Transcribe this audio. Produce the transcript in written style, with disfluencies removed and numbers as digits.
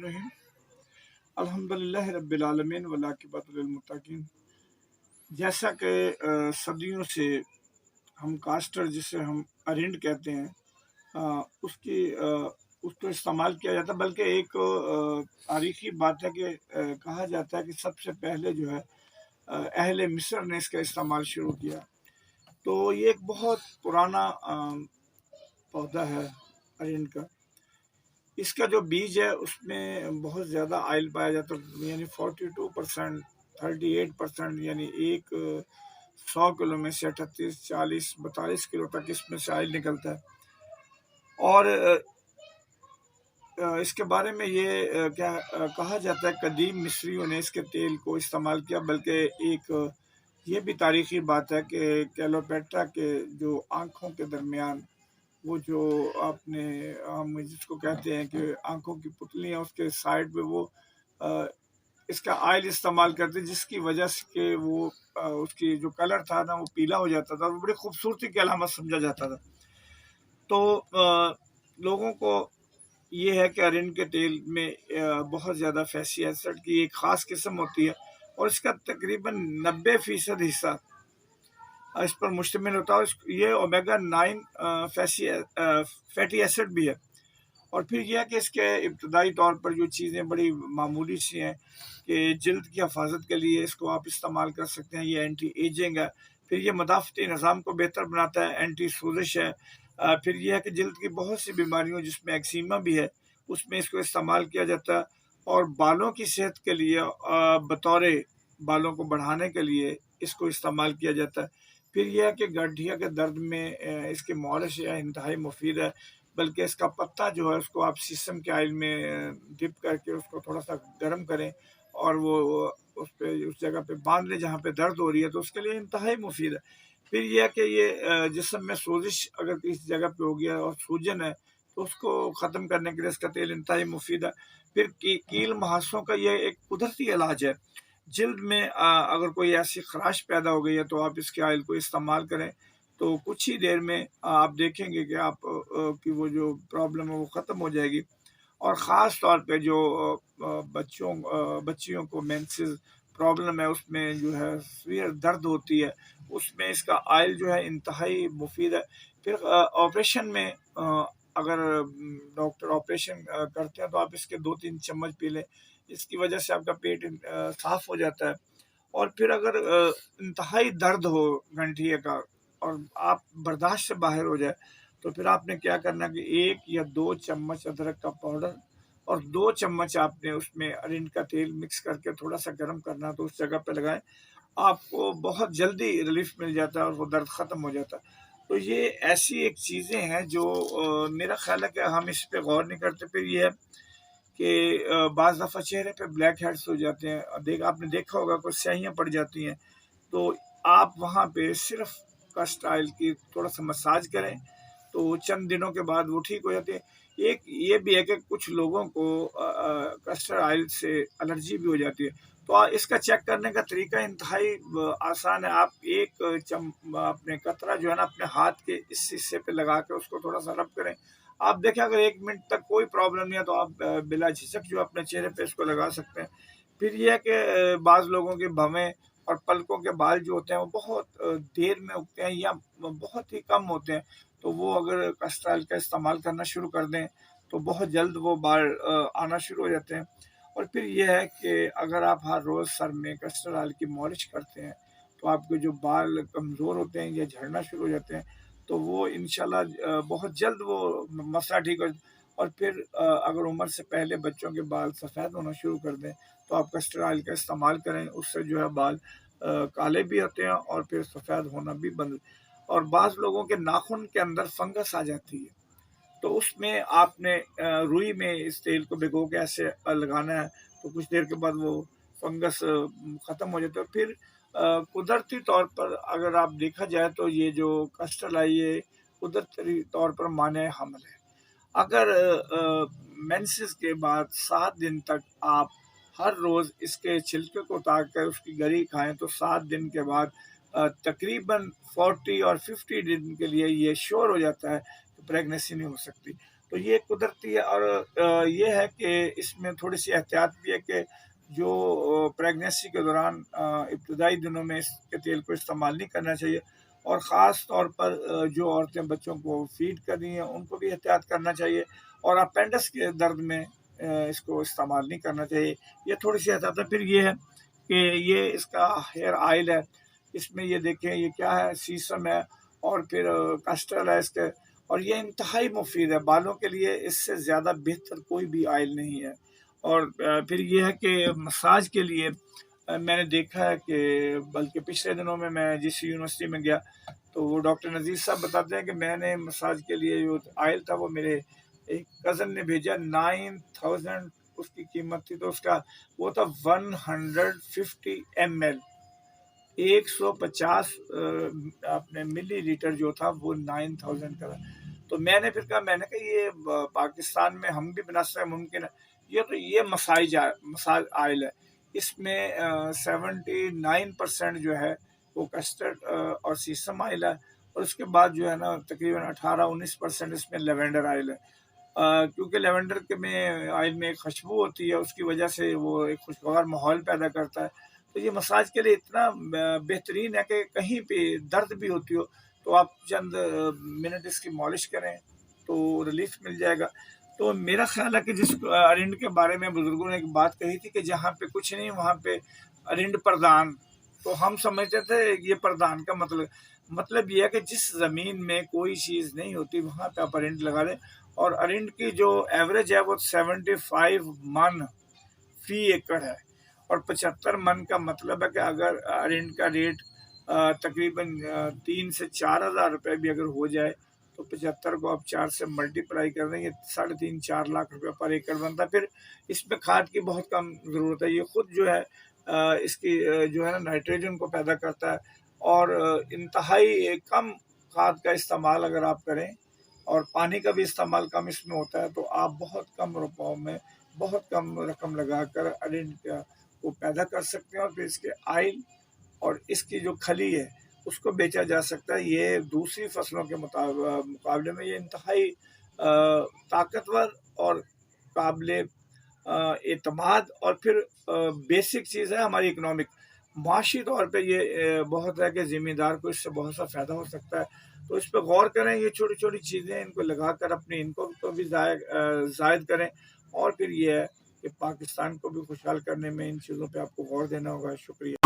الرحیم الحمدللہ رب العالمین والعاقبۃ للمتقین۔ جیسا کہ صدیوں سے ہم کاسٹر جسے ہم ارینڈ کہتے ہیں اس کو استعمال کیا جاتا ہے، بلکہ ایک تاریخی بات ہے کہ کہا جاتا ہے کہ سب سے پہلے جو ہے اہل مصر نے اس کا استعمال شروع کیا۔ تو یہ ایک بہت پرانا پودا ہے ارینڈ کا۔ اس کا جو بیج ہے اس میں بہت زیادہ آئل پایا جاتا ہے، یعنی 42%، 38%، یعنی 100 کلو میں سے 38، 40، 42 کلو تک اس میں سے آئل نکلتا ہے۔ اور اس کے بارے میں یہ کیا کہا جاتا ہے، قدیم مصریوں نے اس کے تیل کو استعمال کیا، بلکہ ایک یہ بھی تاریخی بات ہے کہ کیلوپیٹرا کے جو آنکھوں کے درمیان وہ جو آپ نے ہم جس کو کہتے ہیں کہ آنکھوں کی پتلیاں، اس کے سائڈ پہ وہ اس کا آئل استعمال کرتے، جس کی وجہ سے کہ وہ اس کی جو کلر تھا نا وہ پیلا ہو جاتا تھا، وہ بڑی خوبصورتی کی علامت سمجھا جاتا تھا۔ تو لوگوں کو یہ ہے کہ ارینڈ کے تیل میں بہت زیادہ فیٹی ایسڈ کی ایک خاص قسم ہوتی ہے، اور اس کا تقریباً 90% حصہ اس پر مشتمل ہوتا ہے۔ یہ اومیگا 9 فیٹی ایسڈ بھی ہے۔ اور پھر یہ ہے کہ اس کے ابتدائی طور پر جو چیزیں بڑی معمولی سی ہیں کہ جلد کی حفاظت کے لیے اس کو آپ استعمال کر سکتے ہیں، یہ اینٹی ایجنگ ہے۔ پھر یہ مدافعتی نظام کو بہتر بناتا ہے، اینٹی سوزش ہے۔ پھر یہ ہے کہ جلد کی بہت سی بیماریوں جس میں ایکزیما بھی ہے اس میں اس کو استعمال کیا جاتا ہے، اور بالوں کی صحت کے لیے بطور بالوں کو بڑھانے کے لیے اس کو استعمال کیا جاتا ہے۔ پھر یہ ہے کہ گٹھیا کے درد میں اس کی مالش انتہائی مفید ہے، بلکہ اس کا پتا جو ہے اس کو آپ سیسم کے آئل میں ڈپ کر کے اس کو تھوڑا سا گرم کریں اور وہ اس جگہ پہ باندھ لیں جہاں پہ درد ہو رہی ہے، تو اس کے لیے انتہائی مفید ہے۔ پھر یہ ہے کہ یہ جسم میں سوزش اگر کسی جگہ پہ ہو گیا اور سوجن ہے تو اس کو ختم کرنے کے لیے اس کا تیل انتہائی مفید ہے۔ پھر کیل مہاسوں کا یہ ایک قدرتی علاج ہے۔ جلد میں اگر کوئی ایسی خراش پیدا ہو گئی ہے تو آپ اس کے آئل کو استعمال کریں، تو کچھ ہی دیر میں آپ دیکھیں گے کہ آپ کی وہ جو پرابلم ہے وہ ختم ہو جائے گی۔ اور خاص طور پہ جو بچیوں کو مینسز پرابلم ہے، اس میں جو ہے سویر درد ہوتی ہے، اس میں اس کا آئل جو ہے انتہائی مفید ہے۔ پھر آپریشن میں اگر ڈاکٹر آپریشن کرتے ہیں تو آپ اس کے 2-3 چمچ پی لیں، اس کی وجہ سے آپ کا پیٹ صاف ہو جاتا ہے۔ اور پھر اگر انتہائی درد ہو گنٹھیے کا اور آپ برداشت سے باہر ہو جائے تو پھر آپ نے کیا کرنا کہ 1 یا 2 چمچ ادرک کا پاؤڈر اور 2 چمچ آپ نے اس میں ارینڈ کا تیل مکس کر کے تھوڑا سا گرم کرنا، تو اس جگہ پہ لگائیں، آپ کو بہت جلدی ریلیف مل جاتا ہے اور وہ درد ختم ہو جاتا ہے۔ تو یہ ایسی ایک چیزیں ہیں جو میرا خیال ہے کہ ہم اس پہ غور نہیں کرتے۔ پھر یہ ہے کہ بعض دفعہ چہرے پہ بلیک ہیڈز ہو جاتے ہیں، آپ نے دیکھا ہوگا کوئی سیاہیاں پڑ جاتی ہیں، تو آپ وہاں پہ صرف کسٹر آئل کی تھوڑا سا مساج کریں تو چند دنوں کے بعد وہ ٹھیک ہو جاتے ہیں۔ ایک یہ بھی ہے کہ کچھ لوگوں کو کسٹر آئل سے الرجی بھی ہو جاتی ہے، تو اس کا چیک کرنے کا طریقہ انتہائی آسان ہے۔ آپ ایک اپنے قطرہ جو ہے نا اپنے ہاتھ کے اس حصے پہ لگا کے اس کو تھوڑا سا رب کریں، آپ دیکھیں اگر 1 منٹ تک کوئی پرابلم نہیں ہے تو آپ بلا جھجک جو اپنے چہرے پہ اس کو لگا سکتے ہیں۔ پھر یہ ہے کہ بعض لوگوں کے بھویں اور پلکوں کے بال جو ہوتے ہیں وہ بہت دیر میں اگتے ہیں یا بہت ہی کم ہوتے ہیں، تو وہ اگر کسٹر آئل کا استعمال کرنا شروع کر دیں تو بہت جلد وہ بال آنا شروع ہو جاتے ہیں۔ اور پھر یہ ہے کہ اگر آپ ہر روز سر میں کسٹر آئل کی مالش کرتے ہیں تو آپ کے جو بال کمزور ہوتے ہیں یا جھڑنا شروع ہو جاتے ہیں تو وہ انشاءاللہ بہت جلد وہ مسئلہ ٹھیک ہو۔ اور پھر اگر عمر سے پہلے بچوں کے بال سفید ہونا شروع کر دیں تو آپ کسٹر آئل کا استعمال کریں، اس سے جو ہے بال کالے بھی ہوتے ہیں اور پھر سفید ہونا بھی بند۔ اور بعض لوگوں کے ناخن کے اندر فنگس آ جاتی ہے، تو اس میں آپ نے روئی میں اس تیل کو بھگو کے ایسے لگانا ہے، تو کچھ دیر کے بعد وہ فنگس ختم ہو جاتا ہے۔ پھر قدرتی طور پر اگر آپ دیکھا جائے تو یہ جو کسٹر آئل یہ قدرتی طور پر مانع حمل ہے۔ اگر مینسز کے بعد 7 دن تک آپ ہر روز اس کے چھلکے کو اتار کر اس کی گری کھائیں تو 7 دن کے بعد تقریباً 40 اور 50 دن کے لیے یہ شور ہو جاتا ہے کہ پریگنیسی نہیں ہو سکتی۔ تو یہ قدرتی ہے، اور یہ ہے کہ اس میں تھوڑی سی احتیاط بھی ہے کہ جو پریگنینسی کے دوران ابتدائی دنوں میں اس کے تیل کو استعمال نہیں کرنا چاہیے، اور خاص طور پر جو عورتیں بچوں کو فیڈ کر رہی ہیں ان کو بھی احتیاط کرنا چاہیے، اور اپینڈس کے درد میں اس کو استعمال نہیں کرنا چاہیے۔ یہ تھوڑی سی احتیاط ہے۔ پھر یہ ہے کہ یہ اس کا ہیئر آئل ہے، اس میں یہ دیکھیں یہ کیا ہے، سیسم ہے، اور پھر کسٹرڈ ہے اس کے، اور یہ انتہائی مفید ہے بالوں کے لیے، اس سے زیادہ بہتر کوئی بھی آئل نہیں ہے۔ اور پھر یہ ہے کہ مساج کے لیے میں نے دیکھا ہے کہ بلکہ پچھلے دنوں میں جس یونیورسٹی میں گیا تو وہ ڈاکٹر نذیر صاحب بتاتے ہیں کہ میں نے مساج کے لیے جو آئل تھا وہ میرے ایک کزن نے بھیجا، 9000 اس کی قیمت تھی، تو اس کا وہ تھا 150 ml، 150 اپنے ملی لیٹر جو تھا وہ 9000 کا تھا۔ تو میں نے پھر کہا یہ پاکستان میں ہم بھی بنا سکتے ممکن ہے، یہ مساج آئل ہے، اس میں 79% جو ہے وہ کسٹرڈ اور سیسم آئل ہے، اور اس کے بعد جو ہے نا تقریباً 18-19% اس میں لیونڈر آئل ہے، کیونکہ لیونڈر کے میں آئل میں ایک خوشبو ہوتی ہے، اس کی وجہ سے وہ ایک خوشگوار ماحول پیدا کرتا ہے۔ تو یہ مساج کے لیے اتنا بہترین ہے کہ کہیں پہ درد بھی ہوتی ہو تو آپ چند منٹ اس کی مالش کریں تو ریلیف مل جائے گا۔ تو میرا خیال ہے کہ جس ارنڈ کے بارے میں بزرگوں نے ایک بات کہی تھی کہ جہاں پہ کچھ نہیں وہاں پہ ارنڈ پردان، تو ہم سمجھتے تھے یہ پردان کا مطلب یہ ہے کہ جس زمین میں کوئی چیز نہیں ہوتی وہاں پہ آپ ارنڈ لگا دیں، اور ارنڈ کی جو ایوریج ہے وہ 75 من فی ایکڑ ہے، اور 75 من کا مطلب ہے کہ اگر ارنڈ کا ریٹ تقریباً 3 سے 4 ہزار روپے بھی اگر ہو جائے تو 75 کو آپ 4 سے ملٹیپلائی کر دیں، یہ 3.5-4 لاکھ روپے پر ایکڑ بنتا ہے۔ پھر اس میں کھاد کی بہت کم ضرورت ہے، یہ خود جو ہے اس کی جو ہے نا نائٹروجن کو پیدا کرتا ہے، اور انتہائی کم کھاد کا استعمال اگر آپ کریں اور پانی کا بھی استعمال کم اس میں ہوتا ہے تو آپ بہت کم روپوں میں بہت کم رقم لگا کر ارنڈ کو پیدا کر سکتے ہیں، اور پھر اس کے آئل اور اس کی جو کھلی ہے اس کو بیچا جا سکتا ہے۔ یہ دوسری فصلوں کے مقابلے میں یہ انتہائی طاقتور اور قابل اعتماد، اور پھر بیسک چیز ہے ہماری اکنامک معاشی طور پہ یہ بہت ہے کہ ذمہ دار کو اس سے بہت سا فائدہ ہو سکتا ہے۔ تو اس پہ غور کریں، یہ چھوٹی چھوٹی چیزیں ان کو لگا کر اپنی انکم کو بھی زائد کریں، اور پھر یہ ہے کہ پاکستان کو بھی خوشحال کرنے میں ان چیزوں پہ آپ کو غور دینا ہوگا۔ شکریہ۔